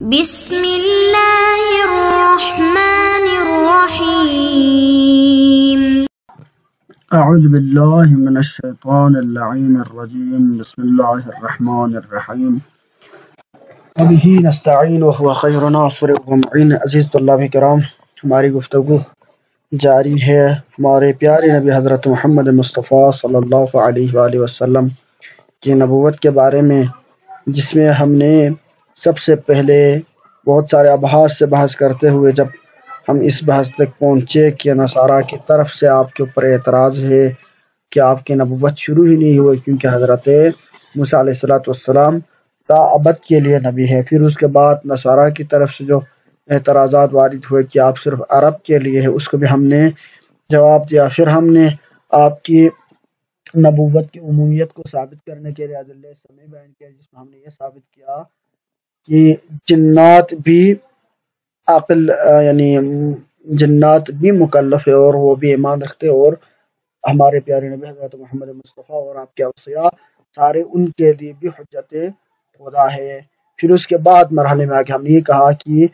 بسم اللہ الرحمن الرحیم۔ اعوذ باللہ من الشیطان اللعین الرجیم، بسم اللہ الرحمن الرحیم۔ وبہ نستعین وہو خیر ناصر ومعین۔ عزیز طلاب کرام، ہماری گفتگو جاری ہے ہمارے پیارے نبی حضرت محمد مصطفیٰ صلی اللہ علیہ وآلہ وسلم کی نبوت کے بارے میں، جس میں ہم نے سب سے پہلے بہت سارے ابحاث سے بحث کرتے ہوئے جب ہم اس بحث تک پہنچے کہ نصارہ کی طرف سے آپ کے اوپر اعتراض ہے کہ آپ کی نبوت شروع ہی نہیں ہوئی کیونکہ حضرت موسیٰ علیہ السلام تا ابد کے لیے نبی ہے۔ پھر اس کے بعد نصارہ کی طرف سے جو اعتراضات وارد ہوئے کہ آپ صرف عرب کے لیے ہے، اس کو بھی ہم نے جواب دیا۔ پھر ہم نے آپ کی نبوت کی عمومیت کو ثابت کرنے کے لیے ادلہ سمعی بیان کیا، جس میں ہم نے یہ ثابت کیا کہ جنات بھی عقل جنات بھی مکلف ہے اور وہ بھی ایمان رکھتے، اور ہمارے پیارے نبی حضرت محمد مصطفیٰ اور آپ کے اوصیاء سارے ان کے لیے بھی حجت خدا ہے۔ پھر اس کے بعد مرحلے میں آگے ہم نے یہ کہا کہ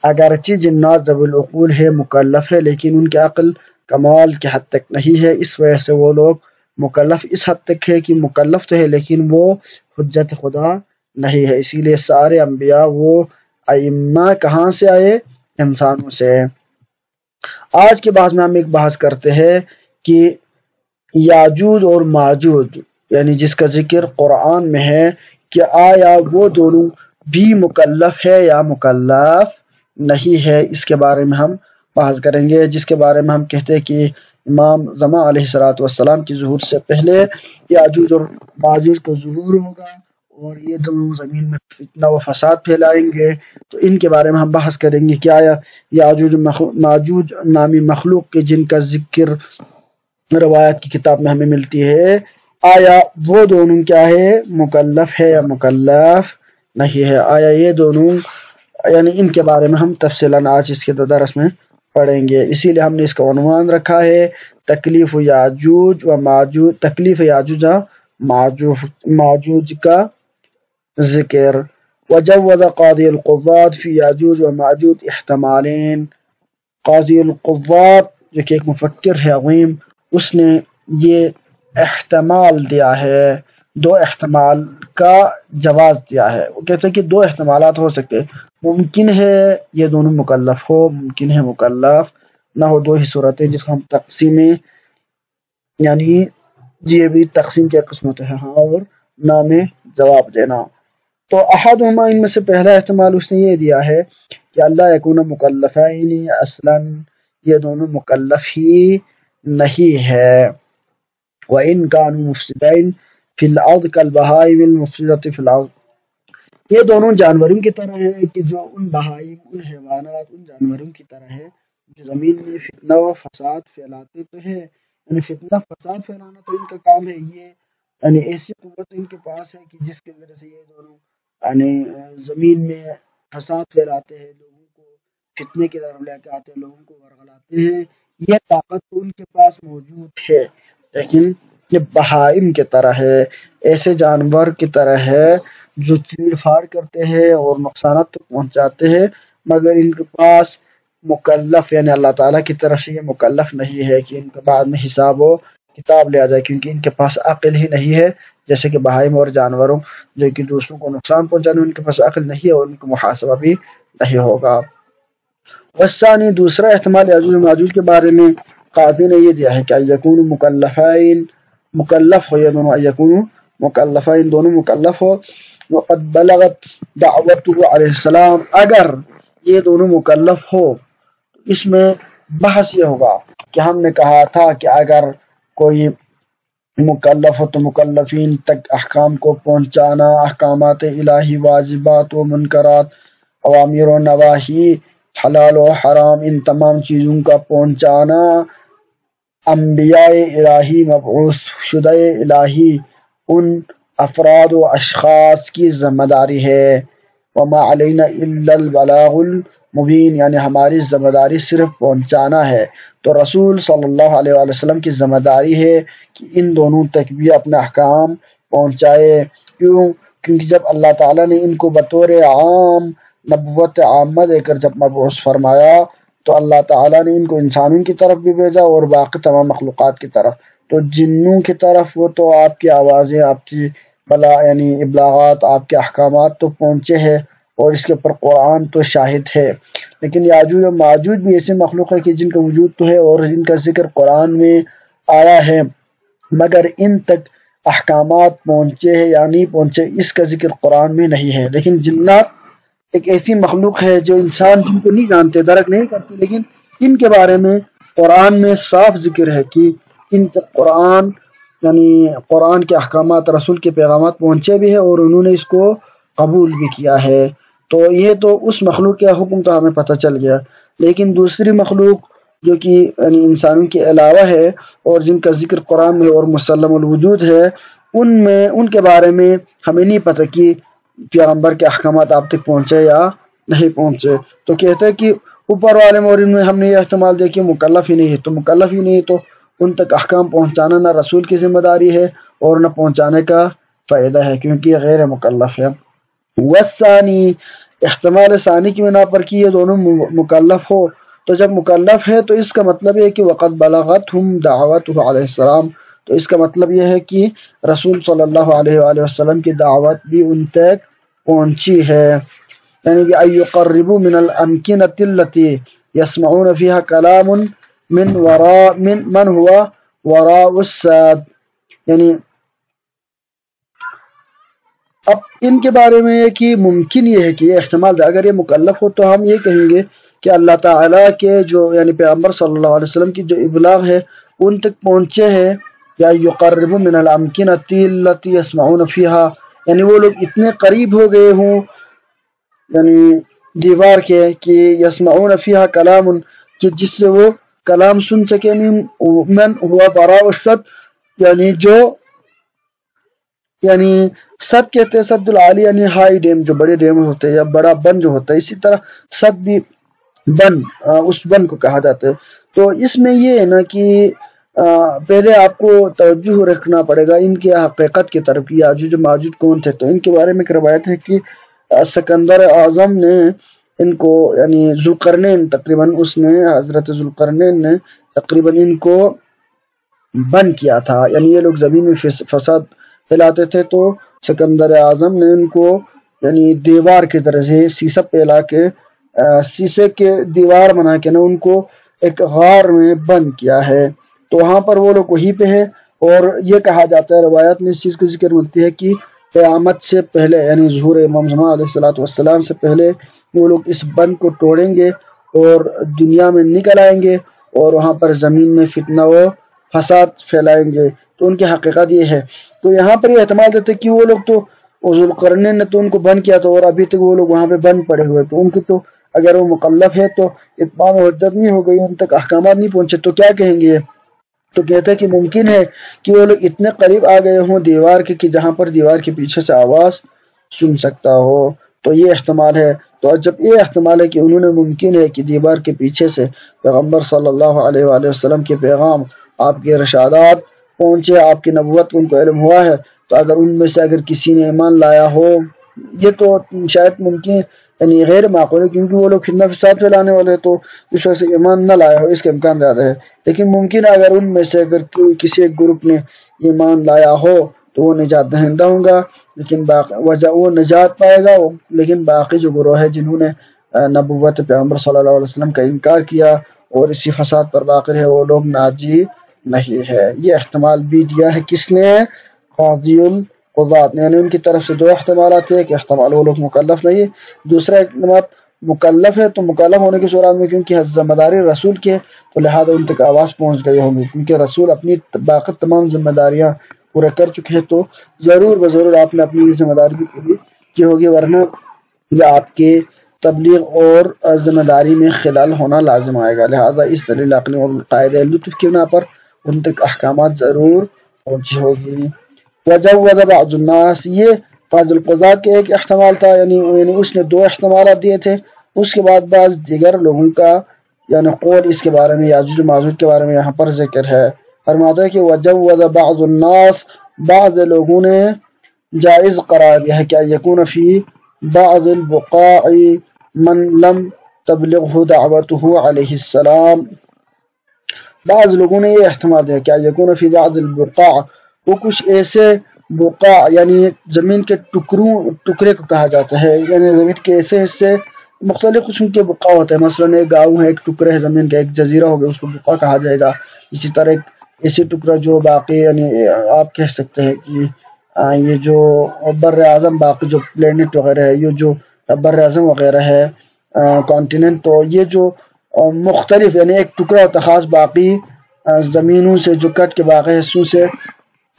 اگرچہ جنات ذوی العقول ہے، مکلف ہے، لیکن ان کے عقل کمال کی حد تک نہیں ہے، اس وجہ سے وہ لوگ مکلف اس حد تک ہے کہ مکلف تو ہے لیکن وہ حجت خدا نہیں ہے۔ اسی لیے سارے انبیاء وہ ائمہ کہاں سے آئے؟ انسانوں سے۔ آج کے بعد میں ہم ایک بحث کرتے ہیں کہ یاجوج اور ماجوج، یعنی جس کا ذکر قرآن میں ہے، کہ آیا وہ دونوں بھی مکلف ہے یا مکلف نہیں ہے، اس کے بارے میں ہم بحث کریں گے، جس کے بارے میں ہم کہتے ہیں کہ امام زمان علیہ السلام کی ظہور سے پہلے یاجوج اور ماجوج کا ظہور ہوگا اور یہ دونوں زمین میں فتنہ و فساد پھیلائیں گے۔ تو ان کے بارے میں ہم بحث کریں گے کہ آیا یاجوج ماجوج نامی مخلوق کے جن کا ذکر روایت کی کتاب میں ہمیں ملتی ہے، آیا وہ دونوں کیا ہے؟ مکلف ہے یا مکلف نہیں ہے؟ آیا یہ دونوں، یعنی ان کے بارے میں ہم تفصیلاً آج اس کے درس میں پڑھیں گے۔ اسی لیے ہم نے اس کا عنوان رکھا ہے تکلیف یاجوج و ماجوج، تکلیف یاجوج و ماجوج کا ذکر۔ وجوز قاضی القضات فی یاجوج و ماجوج احتمالین۔ قاضی القضات جو کہ ایک مفکر ہے عظیم، اس نے یہ احتمال دیا ہے، دو احتمال کا جواز دیا ہے۔ وہ کہتے ہیں کہ دو احتمالات ہو سکتے ہیں، ممکن ہے یہ دونوں مکلف ہو، ممکن ہے مکلف نہ ہو، دو ہی صورتیں جس کو ہم تقسیمیں، یعنی یہ بھی تقسیم کی قسمت ہے، ہاں اور نہ میں جواب دینا۔ تو احدہما، ان میں سے پہلا احتمال اس نے یہ دیا ہے کہ اللہ یکون مکلفین اصلا، یہ دونوں مکلف ہی نہیں ہے۔ وَإِن كَانُوا مُفْسِدَيْنِ فِي الْأَرْضِ كَالْبَهَائِمِ الْمُفْسِدَةِ فِي الْأَرْضِ، یہ دونوں جانوروں کی طرح ہے کہ جو ان بہائم، ان حیوانات، ان جانوروں کی طرح ہے جو زمین میں فتنہ و فساد پھیلاتے تو ہے، یعنی فتنہ فساد پھیلانا تو ان کا کام ہے، یہ یعنی ایسی قوت ان کے پاس ہے کہ جس کے ذریعے سے یہ دونوں یعنی زمین میں فساد پھیلاتے ہیں، لوگوں کو فتنے کی طرف لے کے آتے ہیں، لوگوں کو ورغلاتے ہیں، یہ طاقت تو ان کے پاس موجود ہے، لیکن یہ بہائم کی طرح ہے، ایسے جانور کی طرح ہے جو چیر پھاڑ کرتے ہیں اور نقصانات تک پہنچاتے ہیں، مگر ان کے پاس مکلف یعنی اللہ تعالیٰ کی طرف سے یہ مکلف نہیں ہے کہ ان کے بعد میں حساب و کتاب لیا جائے، کیونکہ ان کے پاس عقل ہی نہیں ہے، جیسے کہ بہائم اور جانوروں جو کہ دوسروں کو نقصان پہنچانے ان کے پاس عقل نہیں ہے اور ان کو محاسبہ بھی نہیں ہوگا۔ والثانی، دوسرا احتمال یاجوج و ماجوج کے بارے میں قاضی نے یہ دیا ہے کہ یکون مکلفین، مکلف ہو یہ دونوں، یکون مکلفین دونوں مکلف ہو، وقد بلغت دعوته علیہ السلام، اگر یہ دونوں مکلف ہو تو اس میں بحث یہ ہوگا کہ ہم نے کہا تھا کہ اگر کوئی مکلف ہو تو مکلفین تک احکام کو پہنچانا، احکامات الہی، واجبات و منکرات، اوامر و نواہی، حلال و حرام، ان تمام چیزوں کا پہنچانا انبیاء الہی، مبعوث شدہ الہی، ان افراد و اشخاص کی ذمہ داری ہے۔ وما علینا الا البلاغ المبین، یعنی ہماری ذمہ داری صرف پہنچانا ہے۔ تو رسول صلی اللہ علیہ وآلہ وسلم کی ذمہ داری ہے کہ ان دونوں تک بھی اپنے احکام پہنچائے۔ کیوں؟ کیونکہ جب اللہ تعالیٰ نے ان کو بطور عام نبوت عامہ دے کر جب مبعوث فرمایا تو اللہ تعالیٰ نے ان کو انسانوں کی طرف بھی بھیجا اور باقی تمام مخلوقات کی طرف. تو جنوں کی طرف وہ تو آپ کی آوازیں، آپ کی یعنی ابلاغات، آپ کے احکامات تو پہنچے ہیں اور اس کے اوپر قرآن تو شاہد ہے. لیکن یاجوج و ماجوج بھی ایسے مخلوق ہے کہ جن کا وجود تو ہے اور جن کا ذکر قرآن میں آیا ہے، مگر ان تک احکامات پہنچے ہیں یا نہیں پہنچے اس کا ذکر قرآن میں نہیں ہے. لیکن جنات ایک ایسی مخلوق ہے جو انسان جن کو نہیں جانتے، درک نہیں کرتے، لیکن ان کے بارے میں قرآن میں صاف ذکر ہے کہ ان تک قرآن یعنی قرآن کے احکامات، رسول کے پیغامات پہنچے بھی ہیں اور انہوں نے اس کو قبول بھی کیا ہے. تو یہ تو اس مخلوق کا حکم تو ہمیں پتہ چل گیا. لیکن دوسری مخلوق جو کہ یعنی انسانوں کے علاوہ ہے اور جن کا ذکر قرآن میں اور مسلم الوجود ہے، ان کے بارے میں ہمیں نہیں پتہ کہ پیغمبر کے احکامات آپ تک پہنچے یا نہیں پہنچے. تو کہتے ہیں کہ اوپر والے مورد میں ہم نے یہ احتمال دیا کہ مکلف ہی نہیں ہے. تو مکلف ہی نہیں تو ان تک احکام پہنچانا نہ رسول کی ذمہ داری ہے اور نہ پہنچانے کا فائدہ ہے، کیونکہ یہ غیر مکلف ہے. والثانی، احتمال ثانی کی بنا پر کہ یہ دونوں مکلف ہو. تو جب مکلف ہے تو اس کا مطلب ہے کہ وقت بلغتہم دعوتہ علیہ السلام، تو اس کا مطلب یہ ہے کہ رسول صلی اللہ علیہ وآلہ وسلم کی دعوت بھی ان تک پہنچی ہے. یعنی کہ ان یقربوا من الامکنۃ التي يسمعون فيها كلام من هو وراء الساد. یعنی اب ان کے بارے میں یہ کہ ممکن یہ ہے کہ یہ احتمال اگر یہ مکلف ہو تو ہم یہ کہیں گے کہ اللہ تعالیٰ کے جو یعنی پیغمبر صلی اللہ علیہ وسلم کی جو ابلاغ ہے ان تک پہنچے ہیں. یا یقربوا من الامکنۃ التي يسمعون فيها، یعنی وہ لوگ اتنے قریب ہو گئے ہوں یعنی دیوار کے کہ یسمعون فیہا کلام، کہ جس سے وہ کلام سن سکے. من ہوا براء السد، یعنی جو یعنی سد کہتے ہیں سد العالی، یعنی ہائی ڈیم جو بڑے ڈیم ہوتے ہیں یا بڑا بن جو ہوتا ہے، اسی طرح سد بھی بن اس بن کو کہا جاتا ہے. تو اس میں یہ ہے نا کہ پہلے آپ کو توجہ رکھنا پڑے گا ان کی حقیقت کی طرف. یاجوج و ماجوج کون تھے؟ تو ان کے بارے میں ایک روایت ہے کہ سکندر اعظم نے ان کو یعنی ذوالقرنین، تقریباً اس نے حضرت ذوالقرنین نے تقریباً ان کو بند کیا تھا. یعنی یہ لوگ زمین میں فساد پھیلاتے تھے، تو سکندر اعظم نے ان کو یعنی دیوار کی طرح سے سیسہ پھیلا کے سیسے کے دیوار بنا کے نا ان کو ایک غار میں بند کیا ہے. تو وہاں پر وہ لوگ وہیں پہ ہے. اور یہ کہا جاتا ہے، روایات میں اس چیز کا ذکر ملتی ہے کہ قیامت سے پہلے یعنی ظہور امام زمان علیہ السلام سے پہلے وہ لوگ اس بند کو توڑیں گے اور دنیا میں نکل آئیں گے اور وہاں پر زمین میں فتنہ و فساد پھیلائیں گے. تو ان کی حقیقت یہ ہے. تو یہاں پر یہ احتمال دیتے کہ وہ لوگ تو ذوالقرنین نے تو ان کو بند کیا تھا اور ابھی تک وہ لوگ وہاں پہ بند پڑے ہوئے. تو ان کی تو اگر وہ مکلف ہے تو اتمام حجت نہیں ہو گئی، ان تک احکامات نہیں پہنچے، تو کیا کہیں گے؟ تو کہتے ہیں کہ ممکن ہے کہ وہ لوگ اتنے قریب آ گئے ہوں دیوار کے کہ جہاں پر دیوار کے پیچھے سے آواز سن سکتا ہو. تو یہ احتمال ہے. تو جب یہ احتمال ہے کہ انہوں نے ممکن ہے کہ دیوار کے پیچھے سے پیغمبر صلی اللہ علیہ وآلہ وسلم کے پیغام، آپ کے ارشادات پہنچے، آپ کی نبوت ان کو علم ہوا ہے، تو اگر ان میں سے اگر کسی نے ایمان لایا ہو، یہ تو شاید ممکن یعنی غیر معقول ہے کیونکہ وہ لوگ فتنہ فساد پھیلانے والے ہیں، تو اس وجہ سے ایمان نہ لایا ہو اس کا امکان زیادہ ہے. لیکن ممکن ہے اگر ان میں سے اگر کسی ایک گروپ نے ایمان لایا ہو تو وہ نجات دہندہ ہوں گا، لیکن وہ نجات پائے گا. لیکن باقی جو گروہ ہے جنہوں نے نبوت پیغمبر صلی اللہ علیہ وسلم کا انکار کیا اور اسی فساد پر باقی ہے، وہ لوگ ناجی نہیں ہے. یہ احتمال بھی دیا ہے کس نے؟ قاضی القضات نے. یعنی ان کی طرف سے دو احتمالات ہیں. ایک احتمال وہ لوگ مکلف نہیں ہے، دوسرا احتمال مکلف ہے. تو مکلف ہونے کی صورت میں کیونکہ ذمہ داری رسول کی ہے تو لہذا ان تک آواز پہنچ گئی ہوگی، کیونکہ رسول اپنی باقی تمام ذمہ داریاں پورے کر چکے ہیں. تو ضرور بضرور آپ نے اپنی ذمہ داری بھی پوری کی ہوگی، ورنہ یہ آپ کے تبلیغ اور ذمہ داری میں خلل ہونا لازم آئے گا. لہذا اس دلیل عقلی اور قاعدہ لطف کی بنا پر ان تک احکامات ضرور پہنچی ہوگی. وجوز بعض الناس، یہ قاضی القضات کے ایک احتمال تھا، یعنی اس نے دو احتمالات دیے تھے. اس کے بعد بعض دیگر لوگوں کا یعنی قول اس کے بارے میں، یاجوج و ماجوج کے بارے میں یہاں پر ذکر ہے. فرماتا ہے کہ وجوز بعض الناس، بعض لوگوں نے جائز قرار دیا ہے کہ یکون فی بعض البقاع من لم تبلغه دعوته علیہ السلام۔ بعض لوگوں نے یہ احتمال دیا کہ یکون فی بعض البقاع، وہ کچھ ایسے بقاع یعنی زمین کے ٹکڑے کو کہا جاتا ہے، یعنی زمین کے ایسے حصے مختلف قسم کے بقاع ہوتے ہیں، مثلا ایک گاؤں ہے، ایک ٹکڑے ہے زمین کا، ایک جزیرہ ہو گیا، اس کو بقاع کہا جائے گا۔ اسی طرح ایک ایسی ٹکڑا جو باقی یعنی آپ کہہ سکتے ہیں کہ یہ جو بر اعظم باقی جو پلینٹ وغیرہ ہے، یہ جو بر اعظم وغیرہ ہے کانٹیننٹ، تو یہ جو مختلف یعنی ایک ٹکڑا ہوتا خاص، باقی زمینوں سے جو کٹ کے باقی حصوں سے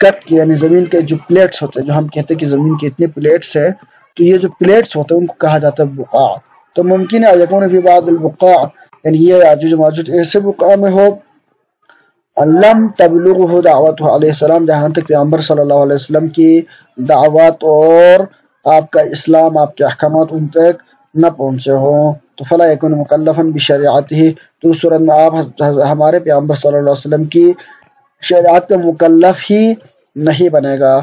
کٹ کے، یعنی زمین کے جو پلیٹس ہوتے ہیں، جو ہم کہتے ہیں کہ زمین کے اتنے پلیٹس ہیں، تو یہ جو پلیٹس ہوتے ہیں ان کو کہا جاتا ہے بقاع۔ تو ممکن ہے یکون فی بعض البقاع، یعنی یہ یاجوج و ماجوج ایسے بقاع میں ہو لم تبلغه دعوت علیہ السلام، جہاں تک پیغمبر صلی اللہ علیہ وسلم کی دعوت اور آپ کا اسلام، آپ کے احکامات ان تک نہ پہنچے ہوں، تو فلا یکون مکلفا بشریعته، تو اس صورت میں آپ ہمارے پیغمبر صلی اللہ علیہ وسلم کی شریعت کا مکلف ہی نہیں بنے گا۔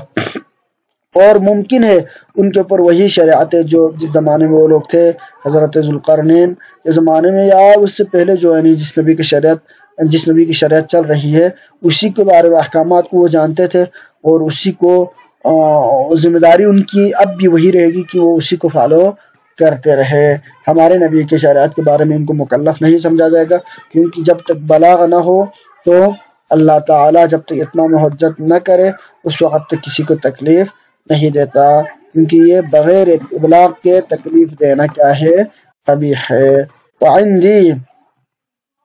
اور ممکن ہے ان کے اوپر وہی شریعت ہے جو جس زمانے میں وہ لوگ تھے، حضرت ذوالقرنین کے زمانے میں یا اس سے پہلے جو یعنی جس نبی کی شریعت چل رہی ہے، اسی کے بارے میں احکامات کو وہ جانتے تھے، اور اسی کو ذمہ داری ان کی اب بھی وہی رہے گی کہ وہ اسی کو فالو کرتے رہے۔ ہمارے نبی کی شریعت کے بارے میں ان کو مکلف نہیں سمجھا جائے گا، کیونکہ جب تک بلاغ نہ ہو تو اللہ تعالیٰ جب تک اتمام حجت نہ کرے اس وقت تک کسی کو تکلیف نہیں دیتا، کیونکہ یہ بغیر ابلاغ کے تکلیف دینا کیا ہے؟ قبیح ہے۔ وعندی،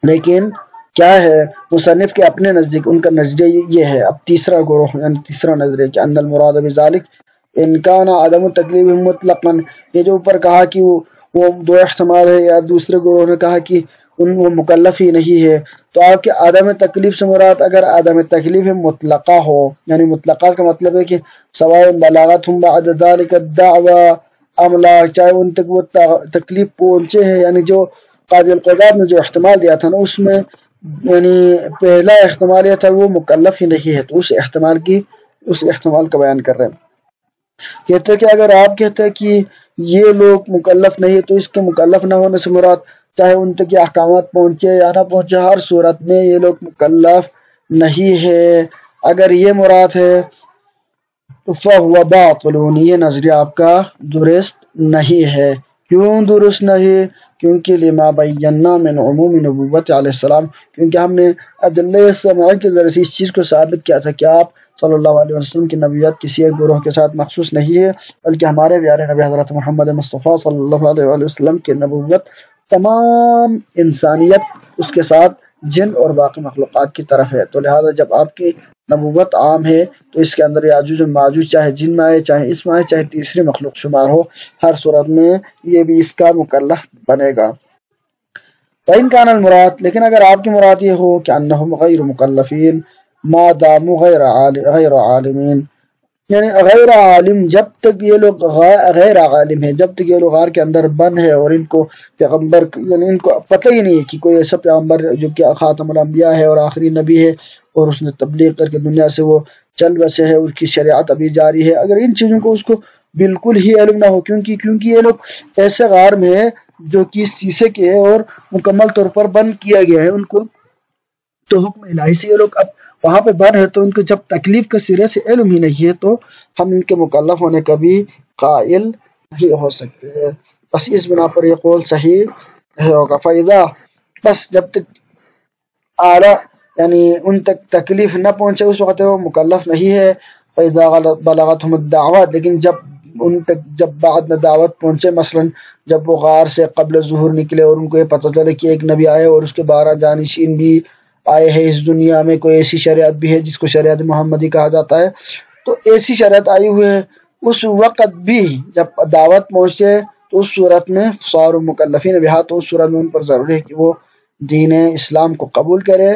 لیکن کیا ہے مصنف کے اپنے نزدیک ان کا نظریہ یہ ہے، اب تیسرا گروہ یعنی تیسرا نظریہ، کہ ان المراد بذالک ان کان عدم تکلیف مطلقا، یہ جو اوپر کہا کہ وہ دو احتمال ہے، یا دوسرے گروہ نے کہا کہ وہ مکلف ہی نہیں ہے، تو آپ کے عدم تکلیف سے مراد اگر عدم تکلیف مطلقہ ہو، یعنی مطلقہ کا مطلب ہے کہ سواء بلاغتہم بعد ذالک الدعوی ام لا، چاہے ان تک وہ تکلیف پہنچے ہیں، یعنی جو قاضی القضات نے جو احتمال دیا تھا نا، اس میں یعنی پہلا احتمال یہ تھا وہ مکلف ہی نہیں ہے، تو اس احتمال کا بیان کر رہے ہیں۔ کہتے ہیں کہ اگر آپ کہتے ہیں کہ یہ لوگ مکلف نہیں ہے، تو اس کے مکلف نہ ہونے سے مراد چاہے ان تک یہ احکامات پہنچے یا نہ پہنچے، ہر صورت میں یہ لوگ مکلف نہیں ہے۔ اگر یہ مراد ہے تو فَهُوَ بَاطِلٌ، یہ نظریہ آپ کا درست نہیں ہے۔ کیوں درست نہیں؟ کیونکہ لما بینا من عموم نبوت علیہ السلام، کیونکہ ہم نے ادلہ سمعی کے ذریعے سے اس چیز کو ثابت کیا تھا کہ آپ صلی اللہ علیہ وسلم کی نبوت کسی ایک گروہ کے ساتھ مخصوص نہیں ہے، بلکہ ہمارے پیارے نبی حضرت محمد مصطفیٰ صلی اللہ علیہ وسلم کی نبوت تمام انسانیت، اس کے ساتھ جن اور باقی مخلوقات کی طرف ہے۔ تو لہذا جب آپ کی نبوت عام ہے تو اس کے اندر یاجوج و ماجوج چاہے جن میں آئے، چاہے اس میں آئے، چاہے تیسری مخلوق شمار ہو، ہر صورت میں یہ بھی اس کا مکلف بنے گا۔ فَإِنْ كَانَ الْمُرَاد، لیکن اگر آپ کی مراد یہ ہو کہ انہم غیر مکلفین ما داموا غیر عالمین، یعنی غیر عالم، جب تک یہ لوگ غیر عالم ہیں، جب تک یہ لوگ غار کے اندر بند ہے اور ان کو پیغمبر یعنی ان کو پتہ ہی نہیں ہے کہ کوئی ایسا پیغمبر جو کہ خاتم الانبیاء ہے اور آخری نبی ہے، اور اس نے تبلیغ کر کے دنیا سے وہ چل بسے ہے، اس کی شریعت ابھی جاری ہے، اگر ان چیزوں کو اس کو بالکل ہی علم نہ ہو، کیونکہ یہ لوگ ایسے غار میں ہے جو کہ شیشے کے ہے اور مکمل طور پر بند کیا گیا ہے، ان کو تو حکم الہی سے یہ لوگ اب وہاں پہ بند ہے، تو ان کو جب تکلیف کا سرے سے علم ہی نہیں ہے تو ہم ان کے مکلف ہونے کا بھی قائل نہیں ہو سکتے۔ بس اس بنا پر یہ قول صحیح نہیں ہوگا۔ فائدہ، بس جب تک اعلیٰ یعنی ان تک تکلیف نہ پہنچے اس وقت وہ مکلف نہیں ہے۔ فائدہ بلغتہم الدعوت، لیکن جب بعد میں دعوت پہنچے، مثلا جب وہ غار سے قبل ظہور نکلے اور ان کو یہ پتہ چلے کہ ایک نبی آئے اور اس کے 12 جانشین بھی آئے ہیں اس دنیا میں، کوئی ایسی شریعت بھی ہے جس کو شریعت محمدی کہا جاتا ہے، تو ایسی شریعت آئی ہوئی ہے، اس وقت بھی جب دعوت پہنچے تو اس صورت میں صار مکلفین بہا، تو اس صورت میں ان پر ضروری ہے کہ وہ دین اسلام کو قبول کرے،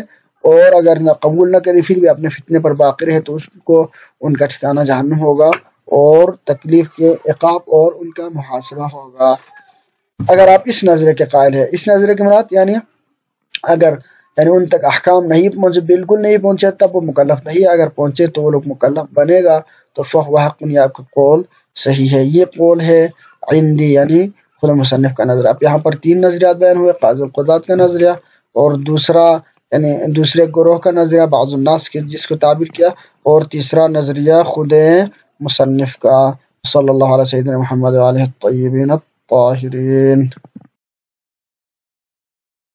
اور اگر نہ قبول نہ کرے پھر بھی اپنے فتنے پر باقی رہے تو اس کو ان کا ٹھکانہ جہنم ہوگا، اور تکلیف کے عقاب اور ان کا محاسبہ ہوگا۔ اگر آپ اس نظریے کے قائل ہے، اس نظریے کے مراد یعنی اگر ان تک احکام نہیں پہنچے، بالکل نہیں پہنچے، تب وہ مکلف نہیں ہے، اگر پہنچے تو وہ لوگ مکلف بنے گا، تو فَهُوَ حَقٌّ، یہ آپ کا قول صحیح ہے۔ یہ قول ہے عندی یعنی خود مصنف کا نظریہ. اب یہاں پر 3 نظریات بیان ہوئے، قاضی القضات کا نظریہ، اور دوسرا یعنی دوسرے گروہ کا نظریہ بعض الناس کے جس کو تعبیر کیا، اور تیسرا نظریہ خود مصنف کا. صلی اللہ علیہ سیدنا محمد و آلہ الطیبین الطاہرین.